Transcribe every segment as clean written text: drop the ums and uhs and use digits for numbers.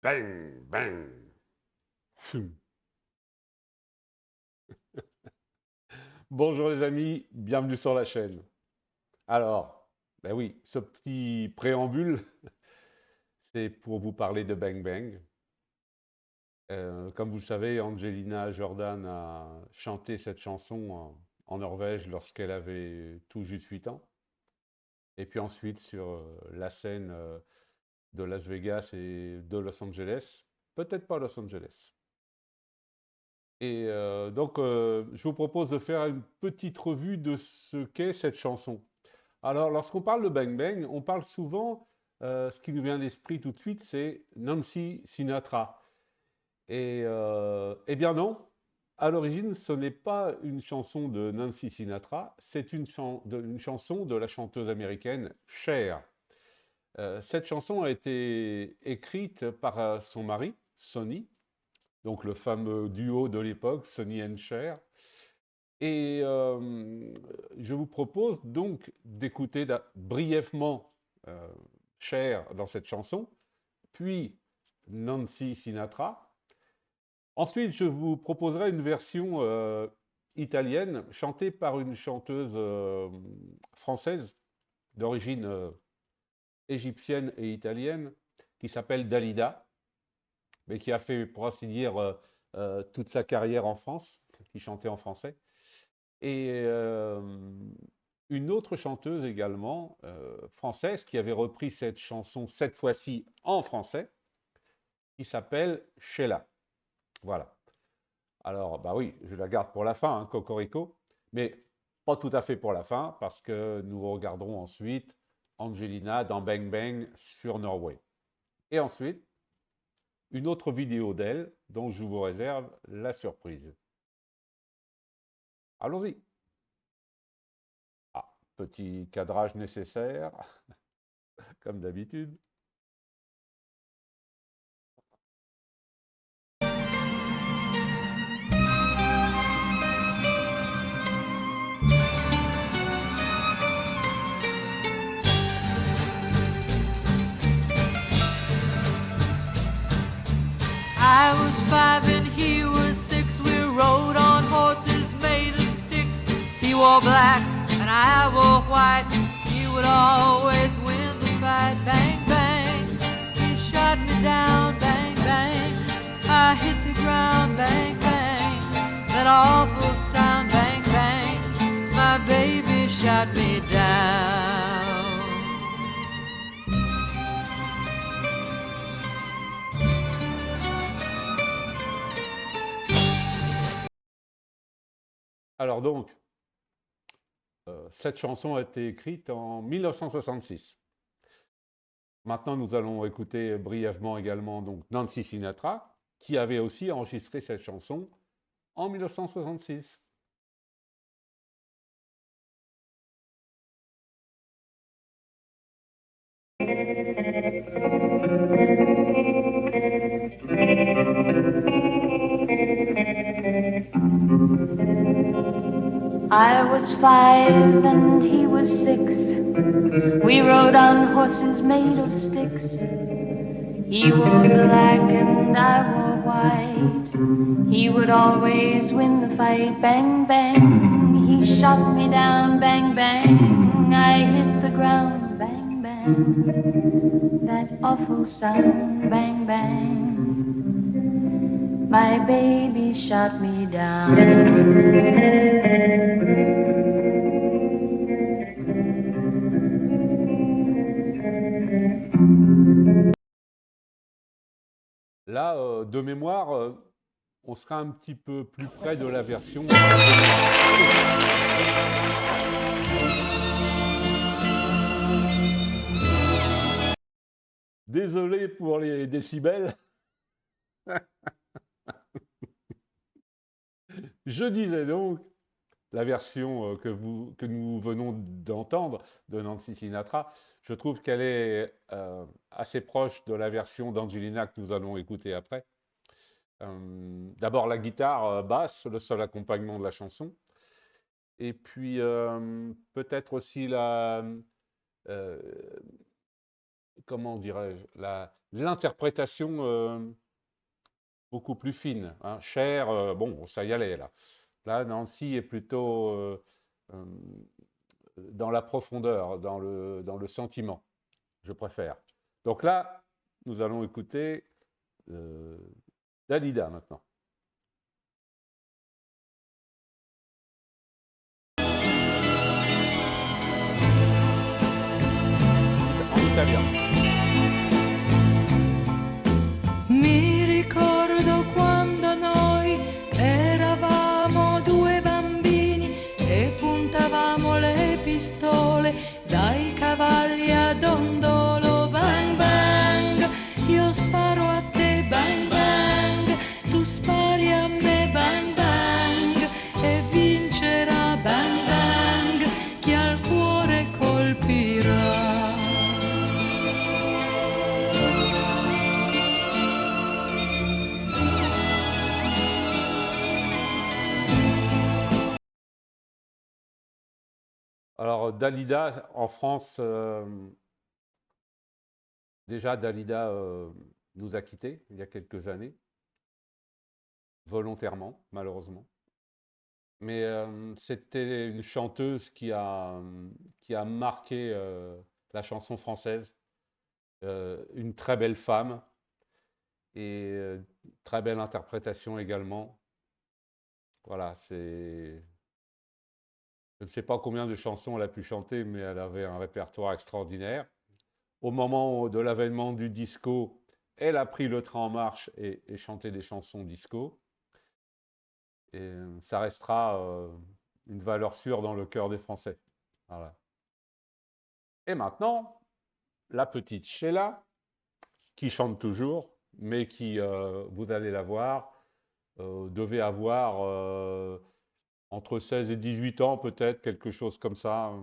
Bang, bang. Hum. Bonjour les amis, bienvenue sur la chaîne. Alors, ben oui, ce petit préambule, c'est pour vous parler de Bang Bang. Comme vous le savez, Angelina Jordan a chanté cette chanson en Norvège lorsqu'elle avait tout juste 8 ans. Et puis ensuite sur la scène de Las Vegas et de Los Angeles. Peut-être pas Los Angeles. Et donc, je vous propose de faire une petite revue de ce qu'est cette chanson. Alors, lorsqu'on parle de Bang Bang, on parle souvent, ce qui nous vient à l'esprit tout de suite, c'est Nancy Sinatra. Eh bien non, à l'origine, ce n'est pas une chanson de Nancy Sinatra, c'est une chanson de la chanteuse américaine Cher. Cette chanson a été écrite par son mari, Sonny, donc le fameux duo de l'époque, Sonny and Cher. Et je vous propose donc d'écouter brièvement euh, Cher dans cette chanson, puis Nancy Sinatra. Ensuite, je vous proposerai une version italienne chantée par une chanteuse française d'origine égyptienne et italienne qui s'appelle Dalida, mais qui a fait, pour ainsi dire, toute sa carrière en France, qui chantait en français. Et une autre chanteuse également, française, qui avait repris cette chanson, cette fois-ci en français, qui s'appelle Sheila. Voilà. Alors, bah oui, je la garde pour la fin, hein, Cocorico, mais pas tout à fait pour la fin, parce que nous regarderons ensuite Angelina dans Bang Bang sur Norway. Et ensuite, une autre vidéo d'elle, dont je vous réserve la surprise. Allons-y. Ah, petit cadrage nécessaire, comme d'habitude. I was 5 and he was 6. We rode on horses made of sticks. He wore black and I wore white. He would always win the fight. Bang, bang, he shot me down. Bang, bang, I hit the ground. Bang, bang, that awful sound. Bang, bang, my baby shot me down. Alors donc, cette chanson a été écrite en 1966. Maintenant, nous allons écouter brièvement également donc Nancy Sinatra, qui avait aussi enregistré cette chanson en 1966. I was 5 and he was 6. We rode on horses made of sticks. He wore black and I wore white. He would always win the fight. Bang, bang, he shot me down. Bang, bang, I hit the ground. Bang, bang, that awful sound. Bang, bang, my baby shot me down. Là, de mémoire, on sera un petit peu plus près de la version. Désolé pour les décibels. Je disais donc, la version que nous venons d'entendre de Nancy Sinatra, je trouve qu'elle est assez proche de la version d'Angelina que nous allons écouter après. D'abord la guitare basse, le seul accompagnement de la chanson. Et puis peut-être aussi comment dirais-je, l'interprétation beaucoup plus fine, hein. Cher, bon, ça y allait là. Là, Nancy est plutôt euh, dans la profondeur, dans le sentiment, je préfère. Donc là, nous allons écouter Dalida maintenant. En italien. Mi ricordo quando noi eravamo due bambini e puntavamo le pistole dai cavalli a dondolo. Bang bang, io sparo a te, bang bang, tu spari a me, bang bang, e vincerà, bang bang, chi al cuore colpirà. Alors, Dalida, en France, déjà, Dalida nous a quittés il y a quelques années, volontairement, malheureusement. Mais c'était une chanteuse qui a marqué la chanson française, une très belle femme et très belle interprétation également. Voilà, c'est... Je ne sais pas combien de chansons elle a pu chanter, mais elle avait un répertoire extraordinaire. Au moment de l'avènement du disco, elle a pris le train en marche et chanté des chansons disco. Et ça restera une valeur sûre dans le cœur des Français. Voilà. Et maintenant, la petite Sheila, qui chante toujours, mais qui, vous allez la voir, devait avoir entre 16 et 18 ans, peut-être, quelque chose comme ça.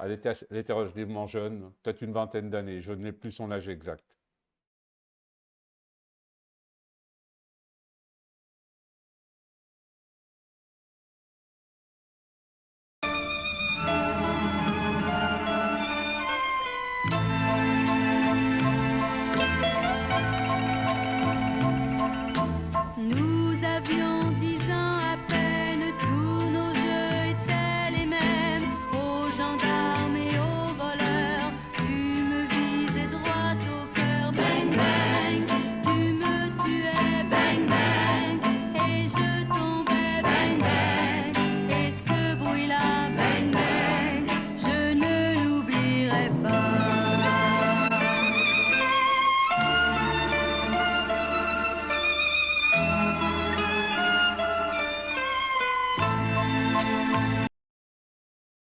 Elle était relativement jeune, peut-être une vingtaine d'années. Je n'ai plus son âge exact. Nous avions 10 ans à peine, tous nos jeux étaient les mêmes. Aux gendarmes et aux voleurs, tu me visais droit au cœur. Bang bang, tu me tuais. Bang bang, et je tombais. Bang bang, et ce bruit-là. Bang bang, je ne l'oublierai pas.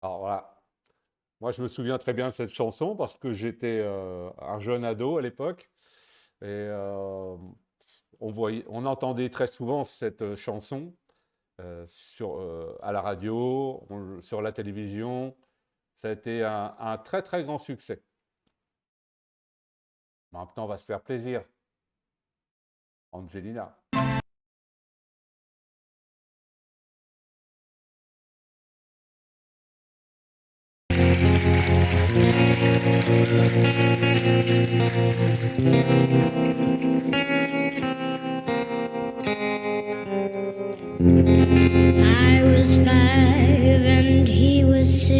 Alors voilà, moi je me souviens très bien de cette chanson parce que j'étais un jeune ado à l'époque et on entendait très souvent cette chanson à la radio, sur la télévision. Ça a été un très très grand succès. Maintenant, on va se faire plaisir. Angelina. I was 5 and he was 6.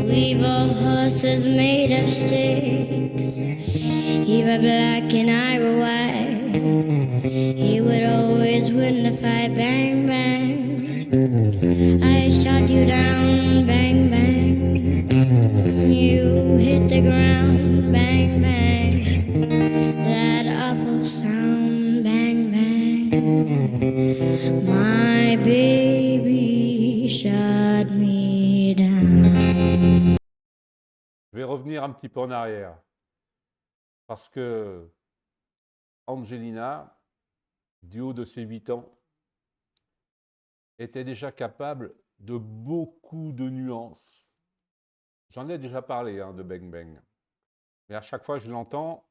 We were horses made of sticks. He were black and I were white. He would always win the fight. Bang, bang, I shot you down. Bang, bang, you hit the ground. Bang, bang, that awful sound. Bang, bang, my baby shot me down. Je vais revenir un petit peu en arrière parce que Angelina, du haut de ses 8 ans, était déjà capable de beaucoup de nuances. J'en ai déjà parlé de Bang Bang, mais à chaque fois je l'entends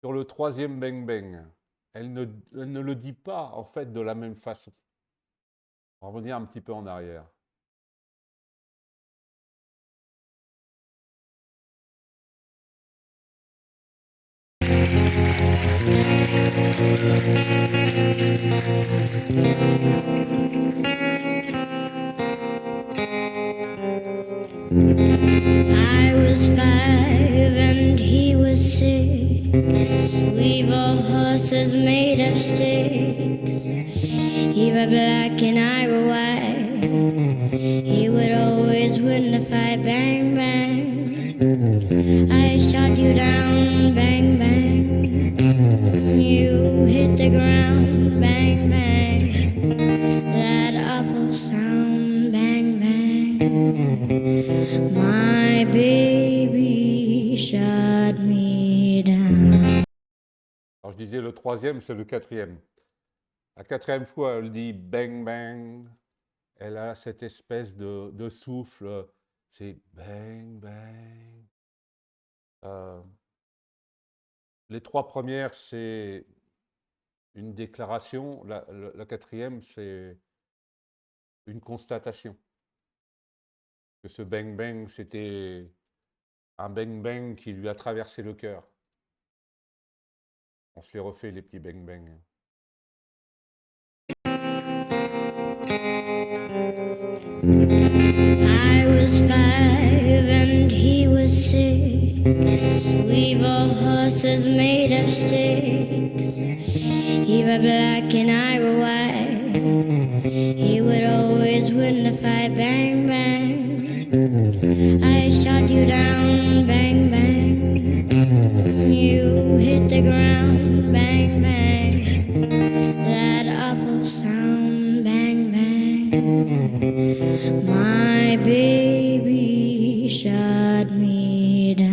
sur le troisième Bang Bang. Elle ne le dit pas en fait de la même façon. On va revenir un petit peu en arrière. I was 5 and he was 6. We were horses made of sticks. He were black and I were white. He would always win the fight. Bang, bang. I shot you down. Bang, bang. You hit the ground. Bang, bang. That awful sound. Bang, bang. My baby shot me down. Alors je disais le troisième, c'est le quatrième. La quatrième fois, elle dit bang bang. Elle a cette espèce de souffle. C'est bang bang. Les trois premières, c'est une déclaration. La quatrième, c'est une constatation. Que ce bang bang, c'était un bang bang qui lui a traversé le cœur. On se les refait, les petits bang bang. I was 5 and he was 6. We were horses made of sticks. He were black and I were white. He would always win the fight. Bang, bang. I shot you down. Bang, bang. You hit the ground. Bang, bang. That awful sound. Bang, bang. My baby shot me down.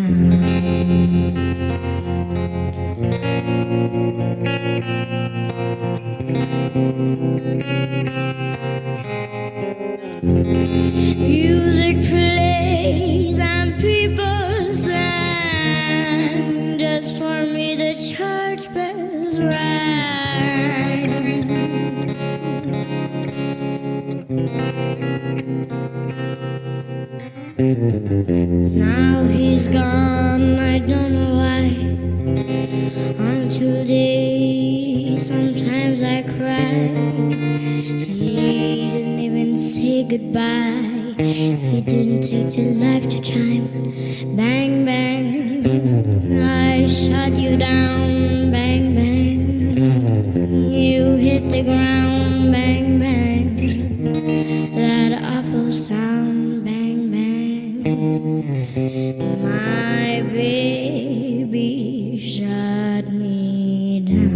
Music plays and people stand. Just for me the church bells rang. Now he's gone, I don't know why. Until day, sometimes I cry. He didn't even say goodbye. He didn't take the life to chime. Bang, bang, I shot you down. Bang, bang, you hit the ground. Bang, bang, that awful sound. Bang, bang, my baby shot me down.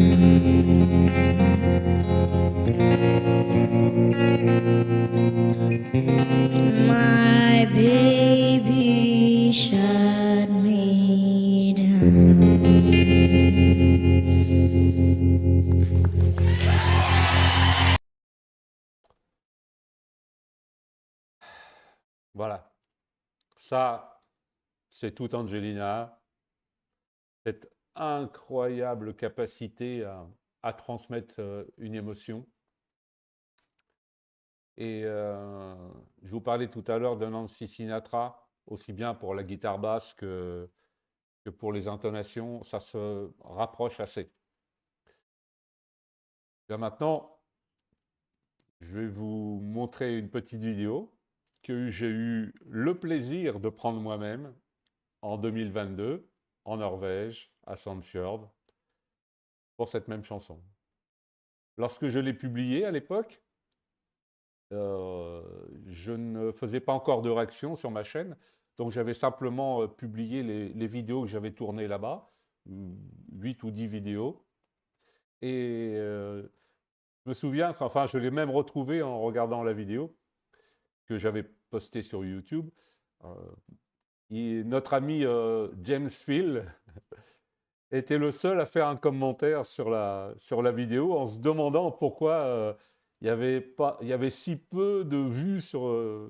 My baby shot me down. Voilà. Ça, c'est tout Angelina. Cette incroyable capacité à transmettre une émotion. Et je vous parlais tout à l'heure de Nancy Sinatra, aussi bien pour la guitare basse que pour les intonations, ça se rapproche assez. Là maintenant, je vais vous montrer une petite vidéo que j'ai eu le plaisir de prendre moi-même en 2022 en Norvège, à Sandfjord, pour cette même chanson. Lorsque je l'ai publiée à l'époque, je ne faisais pas encore de réaction sur ma chaîne, donc j'avais simplement publié les vidéos que j'avais tournées là-bas, 8 ou 10 vidéos. Et je me souviens qu'enfin, je l'ai même retrouvé en regardant la vidéo que j'avais postée sur YouTube. Notre ami James Phil était le seul à faire un commentaire sur la vidéo en se demandant pourquoi il y avait si peu de vues sur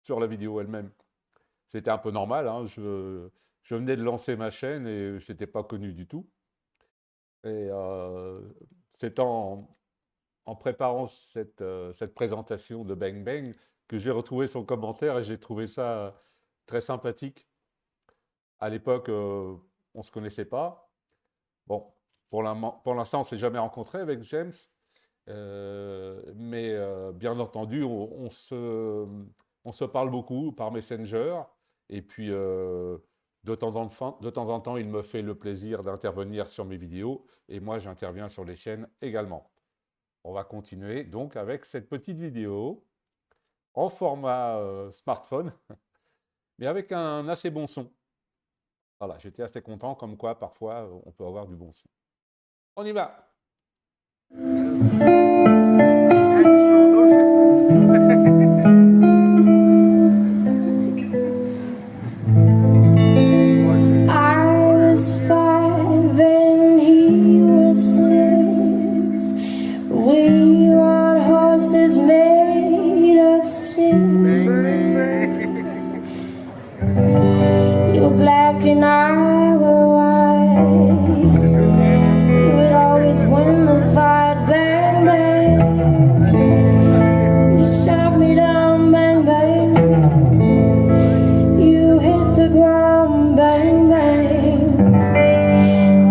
la vidéo elle-même. C'était un peu normal, hein, je venais de lancer ma chaîne et je n'étais pas connu du tout. Et c'est en préparant cette présentation de Bang Bang que j'ai retrouvé son commentaire et j'ai trouvé ça très sympathique. À l'époque, on ne se connaissait pas. Bon, pour l'instant, on ne s'est jamais rencontré avec James, mais bien entendu, on se parle beaucoup par Messenger, et puis de temps en temps, il me fait le plaisir d'intervenir sur mes vidéos, et moi, j'interviens sur les siennes également. On va continuer donc avec cette petite vidéo en format smartphone, mais avec un assez bon son. Voilà, j'étais assez content, comme quoi parfois on peut avoir du bon son. On y va! I was 5 and he was 6. We rode horses made of sticks. You were black and I were white. You would always win the fight. Bang, bang. You shot me down. Bang, bang. You hit the ground. Bang, bang.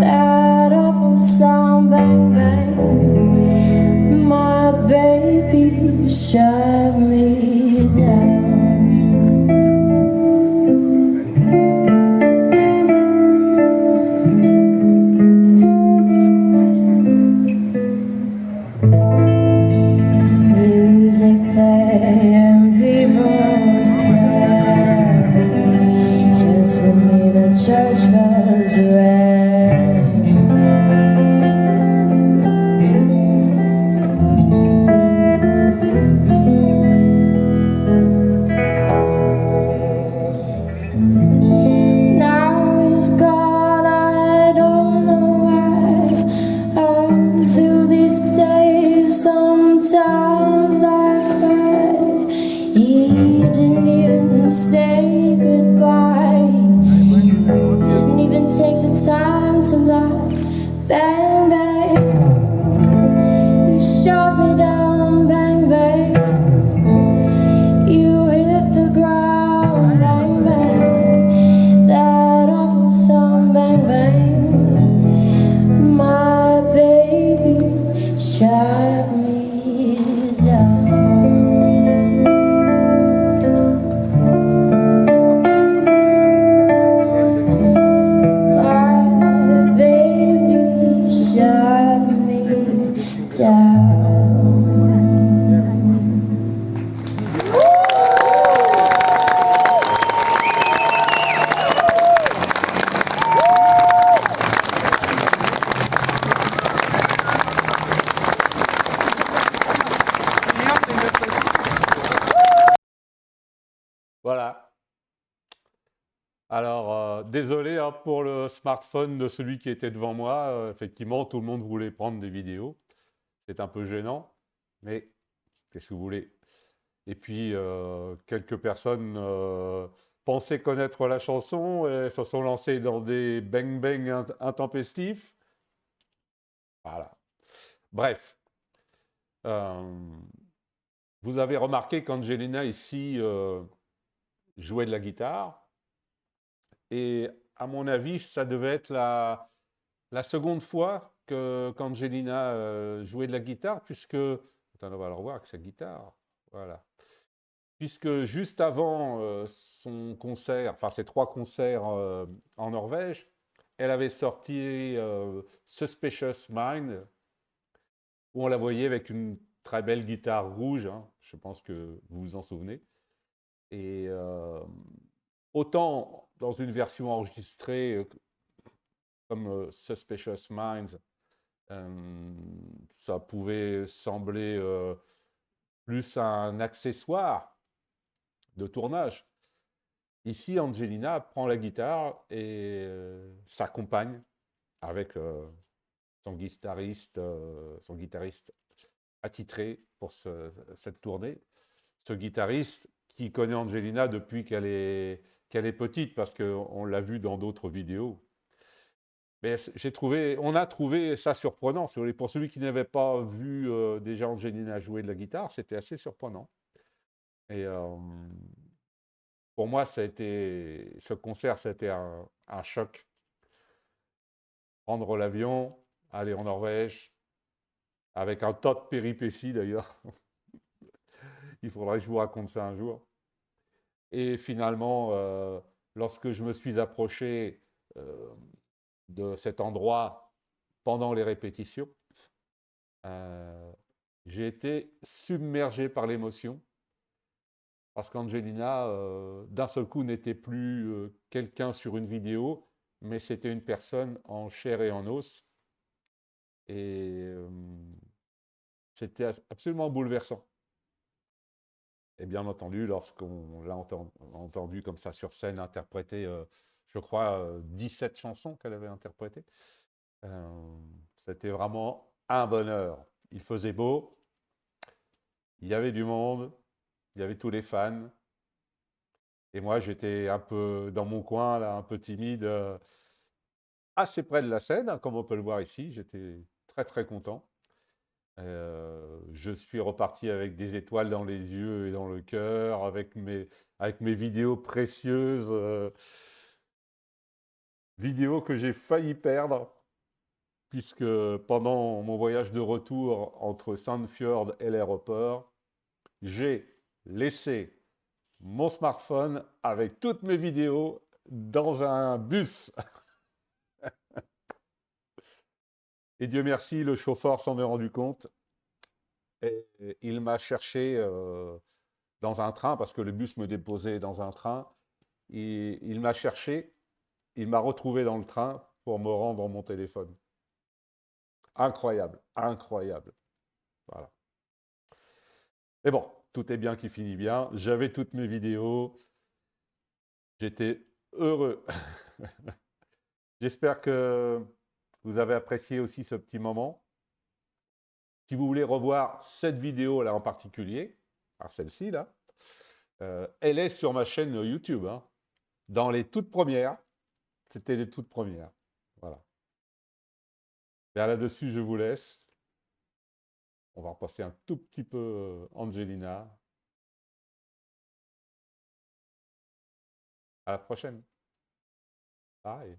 That awful sound. Bang, bang. My baby shut me down. Music playing, people sang. Just for me, the church bells rang. Now he's gone, I don't know why. Until these days, sometimes I cry. He didn't even say goodbye. Didn't even take the time to lie. Bang, bang. You shot me down. Bang, bang. You hit the ground. Bang, bang. That awful sound. Bang, bang. My baby shut me down. My baby shut me down. Voilà. Alors, désolé hein, pour le smartphone de celui qui était devant moi. Effectivement, tout le monde voulait prendre des vidéos. C'est un peu gênant, mais qu'est-ce que vous voulez? Et puis, quelques personnes pensaient connaître la chanson et se sont lancées dans des bang-bang intempestifs. Voilà. Bref. Vous avez remarqué qu'Angelina ici jouait de la guitare. Et à mon avis, ça devait être la seconde fois qu'Angelina jouait de la guitare, puisque... Attends, on va le revoir avec sa guitare. Voilà. Puisque juste avant son concert, enfin ses 3 concerts en Norvège, elle avait sorti Suspicious Mind, où on la voyait avec une très belle guitare rouge, hein, je pense que vous vous en souvenez. Et autant dans une version enregistrée comme Suspicious Minds, ça pouvait sembler plus un accessoire de tournage. Ici, Angelina prend la guitare et s'accompagne avec son guitariste attitré pour cette tournée. Ce guitariste qui connaît Angelina depuis qu'elle est petite, parce qu'on l'a vu dans d'autres vidéos. Mais on a trouvé ça surprenant. Pour celui qui n'avait pas vu déjà Angelina jouer de la guitare, c'était assez surprenant. Et pour moi, ce concert, ça a été un choc. prendre l'avion, aller en Norvège, avec un tas de péripéties d'ailleurs. Il faudrait que je vous raconte ça un jour. Et finalement, lorsque je me suis approché euh, de cet endroit pendant les répétitions, euh, j'ai été submergé par l'émotion parce qu'Angelina, d'un seul coup, n'était plus quelqu'un sur une vidéo, mais c'était une personne en chair et en os. Et c'était absolument bouleversant. Et bien entendu, lorsqu'on l'a entendu comme ça sur scène interpréter, je crois, 17 chansons qu'elle avait interprétées, euh, c'était vraiment un bonheur. Il faisait beau, il y avait du monde, il y avait tous les fans. Et moi, j'étais un peu dans mon coin, là, un peu timide, assez près de la scène, hein, comme on peut le voir ici. J'étais très, très content. Je suis reparti avec des étoiles dans les yeux et dans le cœur, avec mes vidéos précieuses, vidéos que j'ai failli perdre, puisque pendant mon voyage de retour entre Sandfjord et l'aéroport, j'ai laissé mon smartphone avec toutes mes vidéos dans un bus. Et Dieu merci, le chauffeur s'en est rendu compte et il m'a cherché dans un train, parce que le bus me déposait dans un train. Il m'a cherché, il m'a retrouvé dans le train pour me rendre mon téléphone. Incroyable, incroyable. Voilà. Mais bon, tout est bien qui finit bien. J'avais toutes mes vidéos. J'étais heureux. J'espère que vous avez apprécié aussi ce petit moment. Si vous voulez revoir cette vidéo là en particulier, alors celle-ci là, elle est sur ma chaîne YouTube, hein. Dans les toutes premières, c'était les toutes premières. Voilà. Et là-dessus, je vous laisse. On va repasser un tout petit peu Angelina. À la prochaine. Bye.